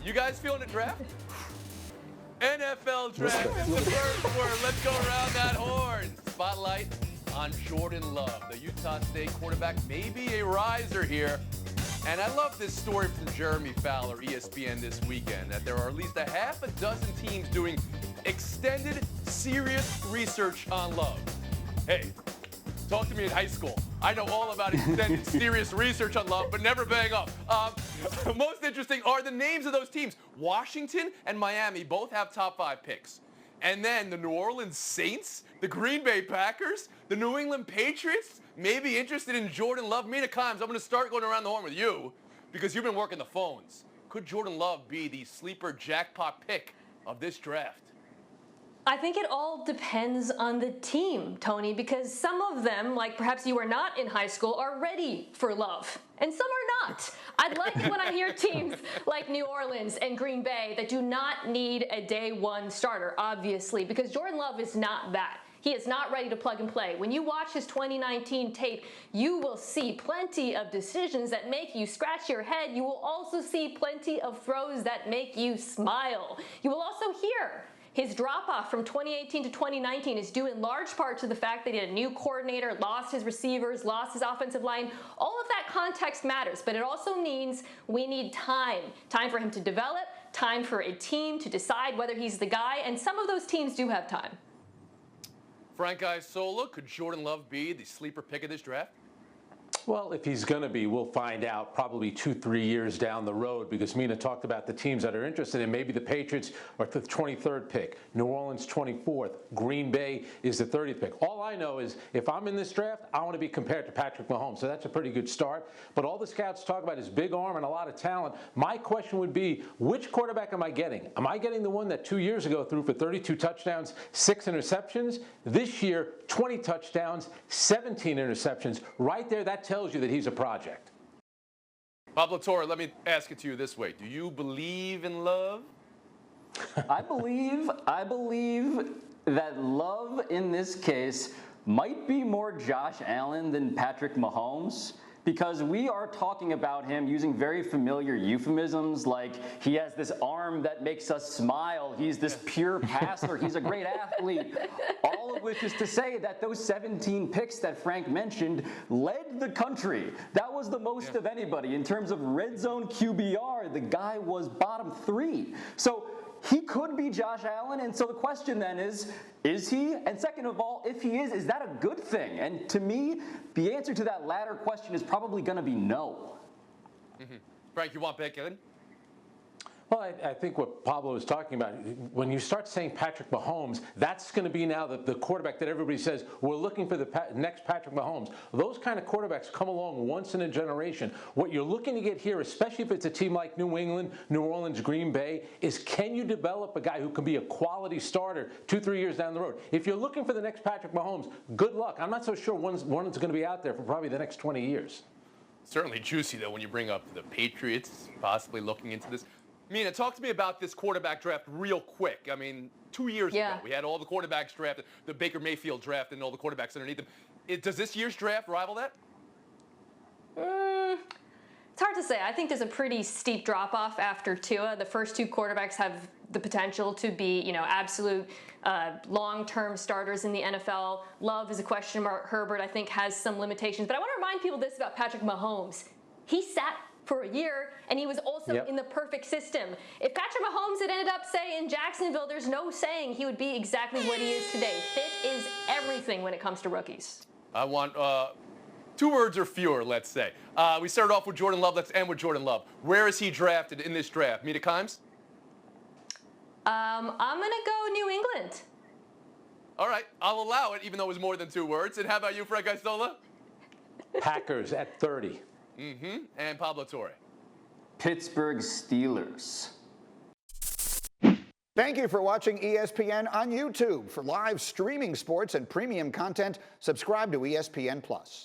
You guys feeling the draft? NFL draft is the first word. Let's go around that horn. Spotlight on Jordan Love, the Utah State quarterback, maybe a riser here. And I love this story from Jeremy Fowler, ESPN this weekend, that there are at least a half a dozen teams doing extended, serious research on Love. Hey, talk to me in high school. I know all about extended, serious research on Love, but never bang up. Most interesting are the names of those teams. Washington and Miami both have top 5 picks. And then the New Orleans Saints, the Green Bay Packers, the New England Patriots may be interested in Jordan Love. Mina Kimes, I'm going to start going around the horn with you because you've been working the phones. Could Jordan Love be the sleeper jackpot pick of this draft? I think it all depends on the team, Tony, because some of them, like perhaps you were not in high school, are ready for Love, and some are not. I like it when I hear teams like New Orleans and Green Bay that do not need a day one starter, obviously, because Jordan Love is not that. He is not ready to plug and play. When you watch his 2019 tape, you will see plenty of decisions that make you scratch your head. You will also see plenty of throws that make you smile. You will also hear his drop-off from 2018 to 2019 is due in large part to the fact that he had a new coordinator, lost his receivers, lost his offensive line. All of that context matters, but it also means we need time. Time for him to develop, time for a team to decide whether he's the guy, and some of those teams do have time. Frank Isola, could Jordan Love be the sleeper pick of this draft? Well, if he's going to be, we'll find out probably 2-3 years down the road, because Mina talked about the teams that are interested in. Maybe the Patriots are the 23rd pick, New Orleans 24th, Green Bay is the 30th pick. All I know is if I'm in this draft, I want to be compared to Patrick Mahomes, so that's a pretty good start. But all the scouts talk about is big arm and a lot of talent. My question would be, which quarterback am I getting? Am I getting the one that 2 years ago threw for 32 touchdowns, 6 interceptions? This year, 20 touchdowns, 17 interceptions. Right there, that tells you that he's a project. Pablo Torre, let me ask it to you this way. Do you believe in Love? I believe that Love in this case might be more Josh Allen than Patrick Mahomes, because we are talking about him using very familiar euphemisms like he has this arm that makes us smile, he's this pure passer, he's a great athlete. All of which is to say that those 17 picks that Frank mentioned led the country. That was the most of anybody. In terms of red zone QBR, the guy was bottom 3. So he could be Josh Allen, and so the question then is he? And second of all, if he is that a good thing? And to me, the answer to that latter question is probably going to be no. Frank, you want back in? Well, I think what Pablo was talking about, when you start saying Patrick Mahomes, that's going to be now the quarterback that everybody says, we're looking for the next Patrick Mahomes. Those kind of quarterbacks come along once in a generation. What you're looking to get here, especially if it's a team like New England, New Orleans, Green Bay, is can you develop a guy who can be a quality starter 2-3 years down the road? If you're looking for the next Patrick Mahomes, good luck. I'm not so sure one's going to be out there for probably the next 20 years. Certainly juicy, though, when you bring up the Patriots possibly looking into this. Mina, talk to me about this quarterback draft real quick. I mean, 2 years ago, we had all the quarterbacks drafted, the Baker Mayfield draft and all the quarterbacks underneath them. Does this year's draft rival that? It's hard to say. I think there's a pretty steep drop-off after Tua. The first 2 quarterbacks have the potential to be, absolute long-term starters in the NFL. Love is a question mark. Herbert, I think, has some limitations. But I want to remind people this about Patrick Mahomes. He sat for a year, and he was also in the perfect system. If Patrick Mahomes had ended up, say, in Jacksonville, there's no saying he would be exactly what he is today. Fit is everything when it comes to rookies. I want 2 words or fewer, let's say. We started off with Jordan Love. Let's end with Jordan Love. Where is he drafted in this draft? Mina Kimes? I'm going to go New England. All right. I'll allow it, even though it was more than 2 words. And how about you, Frank Isola? Packers at 30. And Pablo Torre? Pittsburgh Steelers. Thank you for watching ESPN on YouTube. For live streaming sports and premium content, subscribe to ESPN+.